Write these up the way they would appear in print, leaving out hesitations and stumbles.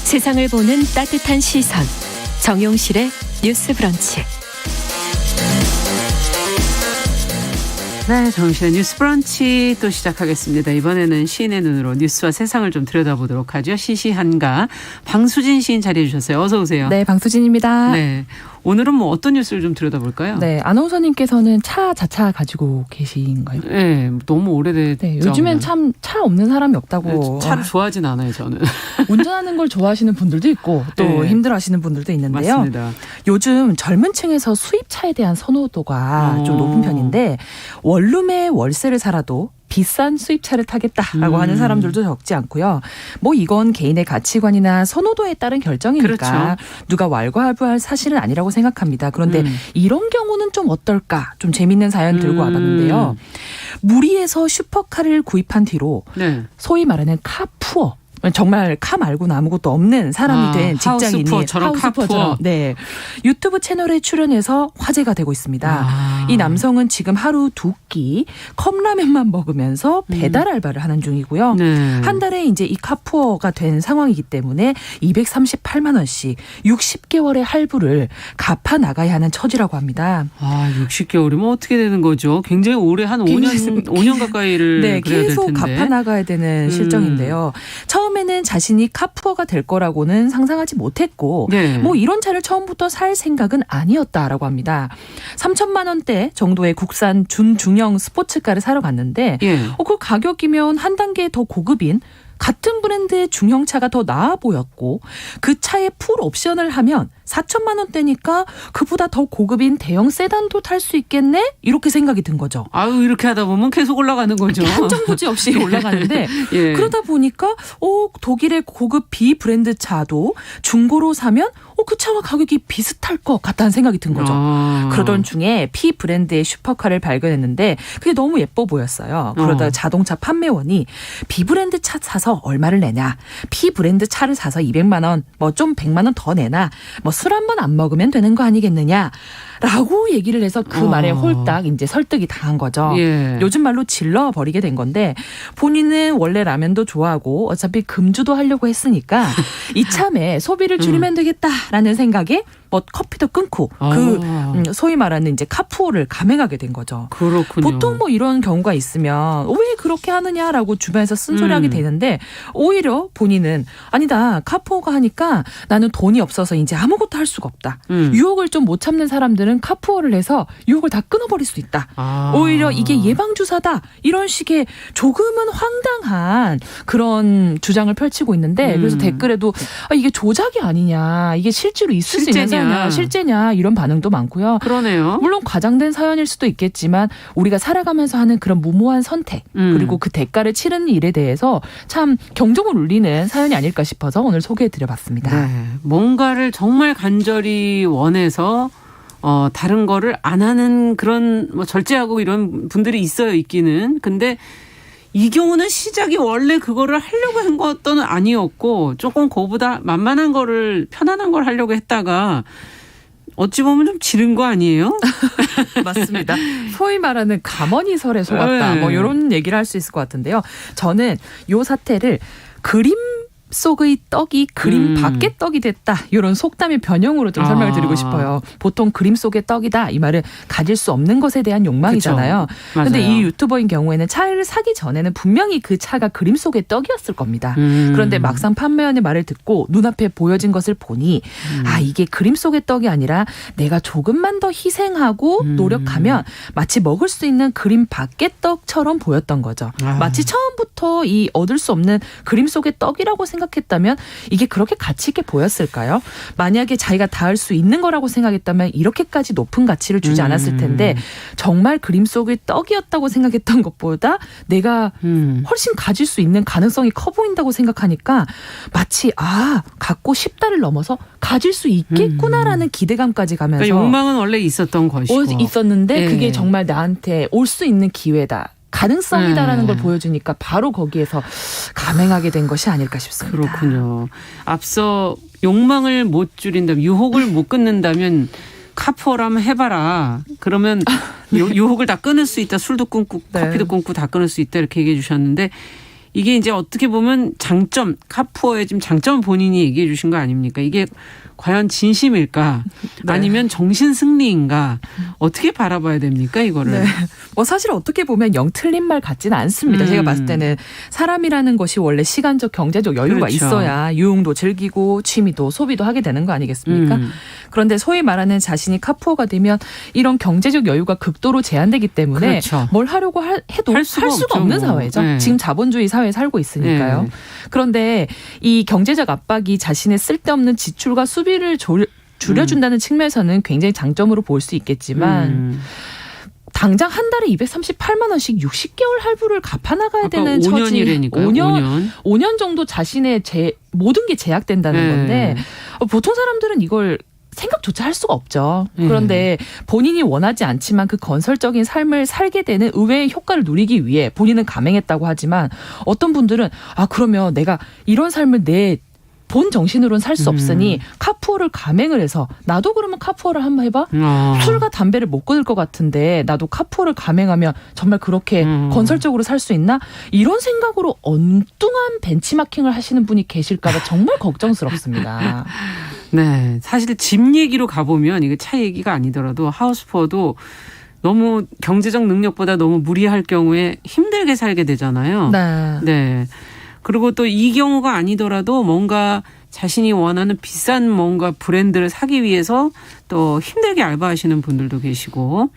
세상을 보는 따뜻한 시선 정용실의 뉴스 브런치. 네, 정용실의 뉴스 브런치 또 시작하겠습니다. 이번에는 시인의 눈으로 뉴스와 세상을 좀 들여다보도록 하죠. 시시한가 방수진 시인 자리해 주셨어요. 어서 오세요. 네, 방수진입니다. 네, 오늘은 뭐 어떤 뉴스를 좀 들여다볼까요? 네, 아나운서님께서는 차 자차 가지고 계신가요? 네, 너무 오래됐죠. 네, 요즘엔 참 차 없는 사람이 없다고. 네, 차를 좋아하진 않아요, 저는. 운전하는 걸 좋아하시는 분들도 있고 또 네. 힘들어하시는 분들도 있는데요. 맞습니다. 요즘 젊은 층에서 수입차에 대한 선호도가 좀 높은 편인데 원룸에 월세를 살아도 비싼 수입차를 타겠다라고 하는 사람들도 적지 않고요. 뭐 이건 개인의 가치관이나 선호도에 따른 결정이니까 그렇죠. 누가 왈가왈부할 사실은 아니라고 생각합니다. 그런데 이런 경우는 좀 어떨까? 좀 재밌는 사연 들고 와봤는데요. 무리해서 슈퍼카를 구입한 뒤로 네. 소위 말하는 카푸어. 정말 카 말고는 아무것도 없는 사람이 된 직장인이 하우스푸어처럼 카푸어. 네, 유튜브 채널에 출연해서 화제가 되고 있습니다. 이 남성은 지금 하루 2끼 컵라면만 먹으면서 배달 알바를 하는 중이고요. 네. 한 달에 이제 이 카푸어가 된 상황이기 때문에 238만 원씩 60개월의 할부를 갚아 나가야 하는 처지라고 합니다. 60개월이면 어떻게 되는 거죠? 굉장히 오래 한 5년 가까이를 네, 그래야 될 계속 텐데. 갚아 나가야 되는 실정인데요. 처음에는 자신이 카푸어가 될 거라고는 상상하지 못했고 네. 뭐 이런 차를 처음부터 살 생각은 아니었다라고 합니다. 3천만 원대 정도의 국산 준중형 스포츠카를 사러 갔는데 예. 그 가격이면 한 단계 더 고급인 같은 브랜드의 중형차가 더 나아 보였고 그 차에 풀 옵션을 하면 4천만 원대니까 그보다 더 고급인 대형 세단도 탈 수 있겠네? 이렇게 생각이 든 거죠. 아유, 이렇게 하다 보면 계속 올라가는 거죠. 한정부지 없이 올라가는데 예. 그러다 보니까 독일의 고급 비브랜드 차도 중고로 사면 그 차와 가격이 비슷할 것 같다는 생각이 든 거죠. 그러던 중에 P 브랜드의 슈퍼카를 발견했는데 그게 너무 예뻐 보였어요. 그러다 자동차 판매원이 B 브랜드 차 사서 얼마를 내냐, P 브랜드 차를 사서 200만 원, 뭐 좀 100만 원 더 내나, 뭐 술 한 번 안 먹으면 되는 거 아니겠느냐. 라고 얘기를 해서 그 말에 홀딱 이제 설득이 당한 거죠. 예. 요즘 말로 질러버리게 된 건데 본인은 원래 라면도 좋아하고 어차피 금주도 하려고 했으니까 이참에 소비를 줄이면 되겠다라는 생각에 뭐 커피도 끊고 소위 말하는 이제 카푸어를 감행하게 된 거죠. 그렇군요. 보통 뭐 이런 경우가 있으면 왜 그렇게 하느냐라고 주변에서 쓴소리하게 되는데 오히려 본인은 아니다, 카푸어가 하니까 나는 돈이 없어서 이제 아무것도 할 수가 없다. 유혹을 좀 못 참는 사람들은 카푸어를 해서 유혹을 다 끊어버릴 수 있다. 오히려 이게 예방주사다. 이런 식의 조금은 황당한 그런 주장을 펼치고 있는데 그래서 댓글에도 이게 조작이 아니냐, 이게 실제로 있을 수 있는 사연이냐, 실제냐 이런 반응도 많고요. 그러네요. 물론 과장된 사연일 수도 있겠지만 우리가 살아가면서 하는 그런 무모한 선택 그리고 그 대가를 치르는 일에 대해서 참 경종을 울리는 사연이 아닐까 싶어서 오늘 소개해드려봤습니다. 네. 뭔가를 정말 간절히 원해서 다른 거를 안 하는 그런 뭐 절제하고 이런 분들이 있어요, 있기는. 근데 이 경우는 시작이 원래 그거를 하려고 한 것도 아니었고 조금 그거보다 만만한 거를, 편안한 걸 하려고 했다가 어찌 보면 좀 지른 거 아니에요? 맞습니다. 소위 말하는 가머니설에 속았다. 뭐 이런 얘기를 할 수 있을 것 같은데요. 저는 이 사태를 그림 속의 떡이 그림 밖의 떡이 됐다. 이런 속담의 변형으로 좀 설명을 드리고 싶어요. 보통 그림 속의 떡이다. 이 말은 가질 수 없는 것에 대한 욕망이잖아요. 그런데 이 유튜버인 경우에는 차를 사기 전에는 분명히 그 차가 그림 속의 떡이었을 겁니다. 그런데 막상 판매원의 말을 듣고 눈앞에 보여진 것을 보니 이게 그림 속의 떡이 아니라 내가 조금만 더 희생하고 노력하면 마치 먹을 수 있는 그림 밖의 떡처럼 보였던 거죠. 마치 처음부터 이 얻을 수 없는 그림 속의 떡이라고 생각했다면 이게 그렇게 가치 있게 보였을까요? 만약에 자기가 닿을 수 있는 거라고 생각했다면 이렇게까지 높은 가치를 주지 않았을 텐데 정말 그림 속의 떡이었다고 생각했던 것보다 내가 훨씬 가질 수 있는 가능성이 커 보인다고 생각하니까 마치 갖고 싶다를 넘어서 가질 수 있겠구나라는 기대감까지 가면서 그러니까 욕망은 원래 있었던 것이고 있었는데 그게 정말 나한테 올 수 있는 기회다. 가능성이다라는 걸 보여주니까 바로 거기에서 감행하게 된 것이 아닐까 싶습니다. 그렇군요. 앞서 욕망을 못 줄인다면, 유혹을 못 끊는다면 카푸어라면 해봐라. 그러면 유혹을 다 끊을 수 있다. 술도 끊고 커피도 끊고 다 끊을 수 있다. 이렇게 얘기해 주셨는데 이게 이제 어떻게 보면 장점, 카푸어의 지금 장점 본인이 얘기해 주신 거 아닙니까? 이게 과연 진심일까? 네. 아니면 정신 승리인가? 어떻게 바라봐야 됩니까, 이거를? 네. 뭐 사실 어떻게 보면 영 틀린 말 같지는 않습니다. 제가 봤을 때는 사람이라는 것이 원래 시간적, 경제적 여유가 그렇죠. 있어야 유흥도 즐기고 취미도 소비도 하게 되는 거 아니겠습니까? 그런데 소위 말하는 자신이 카푸어가 되면 이런 경제적 여유가 극도로 제한되기 때문에 그렇죠. 뭘 하려고 해도 할 수가 없죠, 없는 뭐. 사회죠. 네. 지금 자본주의 사회에 살고 있으니까요. 네. 그런데 이 경제적 압박이 자신의 쓸데없는 지출과 수비를 줄여준다는 측면에서는 굉장히 장점으로 볼 수 있겠지만 당장 한 달에 238만 원씩 60개월 할부를 갚아나가야 되는 처지. 5년이라니까요. 5년 정도 자신의 모든 게 제약된다는 네. 건데 보통 사람들은 이걸 생각조차 할 수가 없죠. 그런데 본인이 원하지 않지만 그 건설적인 삶을 살게 되는 의외의 효과를 누리기 위해 본인은 감행했다고 하지만 어떤 분들은 그러면 내가 이런 삶을 내 본 정신으로는 살 수 없으니 카푸어를 감행을 해서 나도 그러면 카푸어를 한번 해봐. 술과 담배를 못 끊을 것 같은데 나도 카푸어를 감행하면 정말 그렇게 건설적으로 살 수 있나? 이런 생각으로 엉뚱한 벤치마킹을 하시는 분이 계실까 봐 정말 걱정스럽습니다. 네. 사실 집 얘기로 가보면 이거 차 얘기가 아니더라도 하우스푸어도 너무 경제적 능력보다 너무 무리할 경우에 힘들게 살게 되잖아요. 네. 네. 그리고 또 이 경우가 아니더라도 뭔가 자신이 원하는 비싼 뭔가 브랜드를 사기 위해서 또 힘들게 알바하시는 분들도 계시고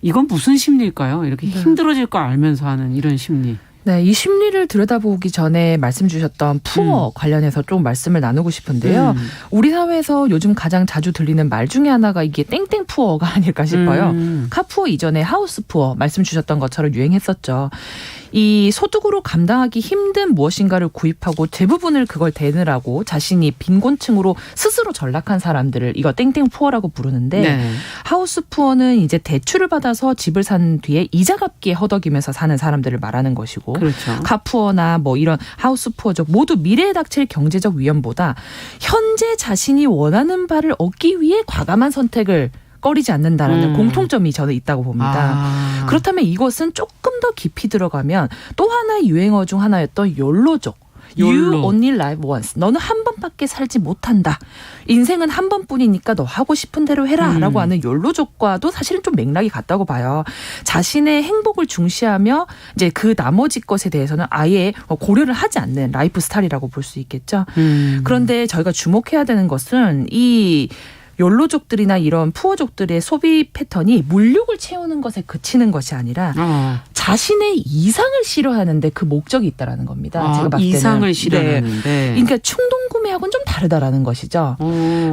이건 무슨 심리일까요? 이렇게 힘들어질 거 알면서 하는 이런 심리. 네, 이 심리를 들여다보기 전에 말씀 주셨던 푸어 관련해서 좀 말씀을 나누고 싶은데요. 우리 사회에서 요즘 가장 자주 들리는 말 중에 하나가 이게 땡땡 푸어가 아닐까 싶어요. 카푸어 이전에 하우스 푸어 말씀 주셨던 것처럼 유행했었죠. 이 소득으로 감당하기 힘든 무엇인가를 구입하고 대부분을 그걸 대느라고 자신이 빈곤층으로 스스로 전락한 사람들을 이거 땡땡 푸어라고 부르는데 네. 하우스 푸어는 이제 대출을 받아서 집을 산 뒤에 이자 갚기에 허덕이면서 사는 사람들을 말하는 것이고 그렇죠. 카푸어나 뭐 이런 하우스 푸어족 모두 미래에 닥칠 경제적 위험보다 현재 자신이 원하는 바를 얻기 위해 과감한 선택을 꺼리지 않는다라는 공통점이 저는 있다고 봅니다. 그렇다면 이것은 조금 더 깊이 들어가면 또 하나의 유행어 중 하나였던 욜로족. You only live once. 너는 한 번밖에 살지 못한다. 인생은 한 번뿐이니까 너 하고 싶은 대로 해라 라고 하는 욜로족과도 사실은 좀 맥락이 같다고 봐요. 자신의 행복을 중시하며 이제 그 나머지 것에 대해서는 아예 고려를 하지 않는 라이프 스타일이라고 볼 수 있겠죠. 그런데 저희가 주목해야 되는 것은 이 욜로족들이나 이런 푸어족들의 소비 패턴이 물욕을 채우는 것에 그치는 것이 아니라 자신의 이상을 싫어하는데 그 목적이 있다라는 겁니다. 제가 봤을 때는. 이상을 싫어하는데. 네. 그러니까 충동 구매하고는 좀 다르다라는 것이죠.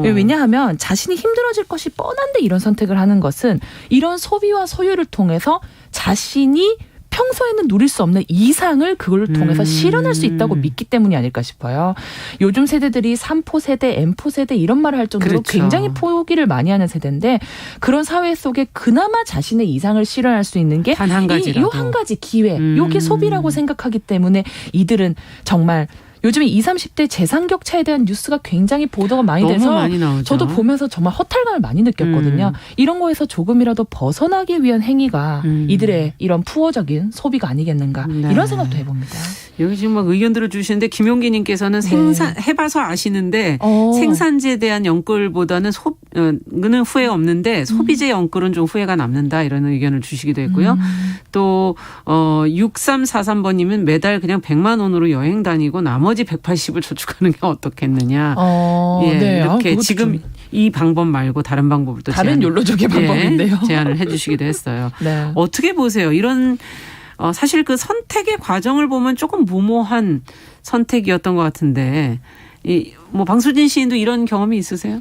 왜냐하면 자신이 힘들어질 것이 뻔한데 이런 선택을 하는 것은 이런 소비와 소유를 통해서 자신이 평소에는 누릴 수 없는 이상을 그걸 통해서 실현할 수 있다고 믿기 때문이 아닐까 싶어요. 요즘 세대들이 3포 세대, M포 세대 이런 말을 할 정도로 그렇죠. 굉장히 포기를 많이 하는 세대인데 그런 사회 속에 그나마 자신의 이상을 실현할 수 있는 게 단 한 가지라도. 요 한 가지 기회, 요게 소비라고 생각하기 때문에 이들은 정말 요즘에 20, 30대 재산 격차에 대한 뉴스가 굉장히 보도가 많이 너무 돼서 많이 나오죠. 저도 보면서 정말 허탈감을 많이 느꼈거든요. 이런 거에서 조금이라도 벗어나기 위한 행위가 이들의 이런 푸어적인 소비가 아니겠는가 네. 이런 생각도 해봅니다. 여기 지금 막 의견들을 주시는데 김용기님께서는 생산 해봐서 아시는데 생산지에 대한 연끌보다는 는 후회 없는데 소비재 연끌은 좀 후회가 남는다 이런 의견을 주시기도 했고요. 또 6343번님은 매달 그냥 100만 원으로 여행 다니고 나머지 180을 저축하는 게 어떻겠느냐. 예, 네. 이렇게 그것도 지금 좀 이 방법 말고 다른 방법을 또 다른 욜로족의 방법인데요. 제안을 해주시기도 했어요. 네. 어떻게 보세요? 이런 사실 그 선택의 과정을 보면 조금 무모한 선택이었던 것 같은데 뭐 방수진 시인도 이런 경험이 있으세요?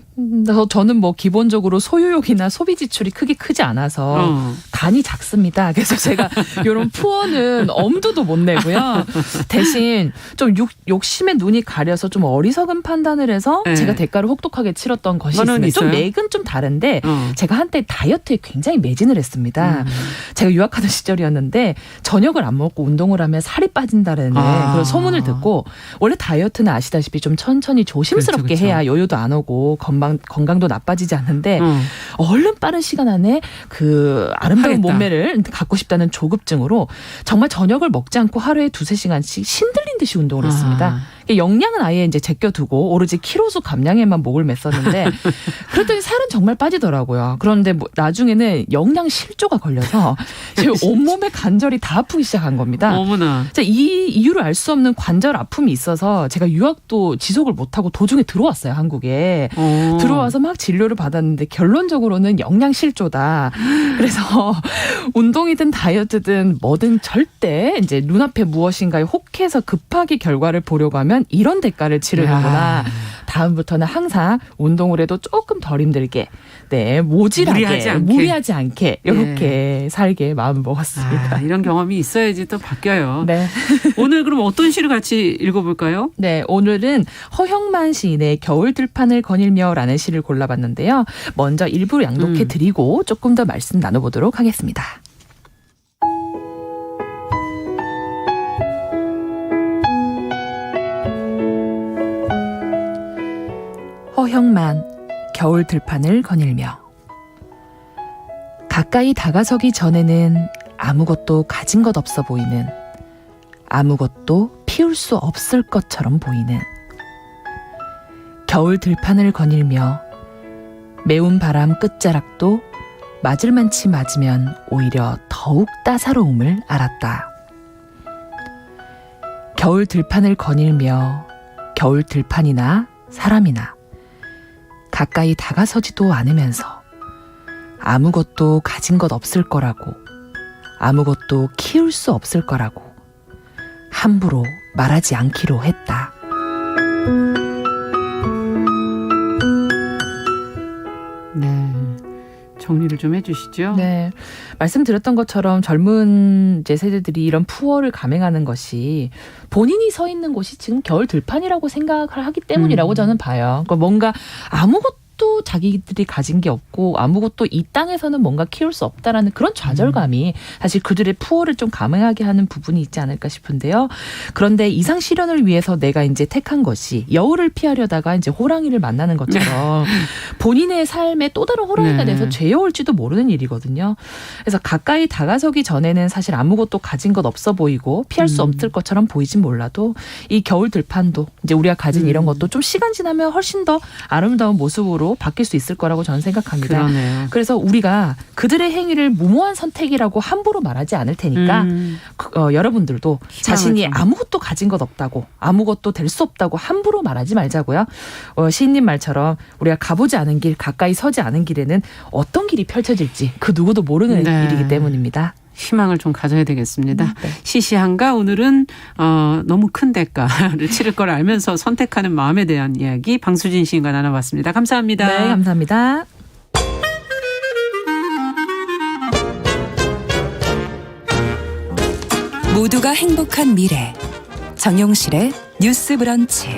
저는 뭐 기본적으로 소유욕이나 소비 지출이 크게 크지 않아서 간이 작습니다. 그래서 제가 이런 푸어는 엄두도 못 내고요. 대신 좀 욕심에 눈이 가려서 좀 어리석은 판단을 해서 네. 제가 대가를 혹독하게 치렀던 것이 그거는 있습니다. 좀 있어요? 맥은 좀 다른데 제가 한때 다이어트에 굉장히 매진을 했습니다. 제가 유학하던 시절이었는데 저녁을 안 먹고 운동을 하면 살이 빠진다는 그런 소문을 듣고 원래 다이어트는 아시다시피 좀 천천히 조심스럽게 그렇죠, 그렇죠. 해야 요요도 안 오고 건강도 나빠지지 않는데 어. 얼른 빠른 시간 안에 그 아름다운 하겠다. 몸매를 갖고 싶다는 조급증으로 정말 저녁을 먹지 않고 하루에 2-3시간씩 신들린 듯이 운동을 했습니다. 아. 영양은 아예 이제 제껴두고 오로지 키로수 감량에만 목을 맸었는데 그랬더니 살은 정말 빠지더라고요. 그런데 뭐 나중에는 영양 실조가 걸려서 제 온몸의 관절이 다 아프기 시작한 겁니다. 어머나. 이 이유를 알 수 없는 관절 아픔이 있어서 제가 유학도 지속을 못하고 도중에 들어왔어요, 한국에. 들어와서 막 진료를 받았는데 결론적으로는 영양 실조다. 그래서 운동이든 다이어트든 뭐든 절대 이제 눈앞에 무엇인가에 혹해서 급하게 결과를 보려고 하면 이런 대가를 치르는구나. 다음부터는 항상 운동을 해도 조금 덜 힘들게, 네, 모질하게, 무리하지 않게 이렇게 살게 마음을 먹었습니다. 이런 경험이 있어야지 또 바뀌어요. 네. 오늘 그럼 어떤 시를 같이 읽어볼까요? 네, 오늘은 허형만 시인의 겨울 들판을 거닐며라는 시를 골라봤는데요. 먼저 일부 양독해드리고 조금 더 말씀 나눠보도록 하겠습니다. 허형만 겨울 들판을 거닐며 가까이 다가서기 전에는 아무것도 가진 것 없어 보이는, 아무것도 피울 수 없을 것처럼 보이는 겨울 들판을 거닐며 매운 바람 끝자락도 맞을 만치 맞으면 오히려 더욱 따사로움을 알았다. 겨울 들판을 거닐며 겨울 들판이나 사람이나 가까이 다가서지도 않으면서 아무것도 가진 것 없을 거라고, 아무것도 키울 수 없을 거라고 함부로 말하지 않기로 했다. 네. 정리를 좀 해주시죠. 네. 말씀드렸던 것처럼 젊은 이제 세대들이 이런 푸어를 감행하는 것이 본인이 서 있는 곳이 지금 겨울 들판이라고 생각을 하기 때문이라고 저는 봐요. 그러니까 뭔가 아무것도 자기들이 가진 게 없고 아무것도 이 땅에서는 뭔가 키울 수 없다라는 그런 좌절감이 사실 그들의 푸어를 좀 감행하게 하는 부분이 있지 않을까 싶은데요. 그런데 이상 실현을 위해서 내가 이제 택한 것이 여우를 피하려다가 이제 호랑이를 만나는 것처럼 본인의 삶에 또 다른 호랑이가 돼서 죄어올지도 모르는 일이거든요. 그래서 가까이 다가서기 전에는 사실 아무것도 가진 것 없어 보이고 피할 수 없을 것처럼 보이진 몰라도 이 겨울 들판도 이제 우리가 가진 이런 것도 좀 시간 지나면 훨씬 더 아름다운 모습으로 바뀔 수 있을 거라고 저는 생각합니다. 그러네요. 그래서 우리가 그들의 행위를 무모한 선택이라고 함부로 말하지 않을 테니까 여러분들도 자신이 아무것도 가진 것 없다고, 아무것도 될 수 없다고 함부로 말하지 말자고요. 시인님 말처럼 우리가 가보지 않은 길, 가까이 서지 않은 길에는 어떤 길이 펼쳐질지 그 누구도 모르는 일이기 때문입니다. 희망을 좀 가져야 되겠습니다. 시시한가 오늘은 너무 큰 대가를 치를 걸 알면서 선택하는 마음에 대한 이야기 방수진 시인과 나눠봤습니다. 감사합니다. 네, 감사합니다. 모두가 행복한 미래 정용실의 뉴스 브런치.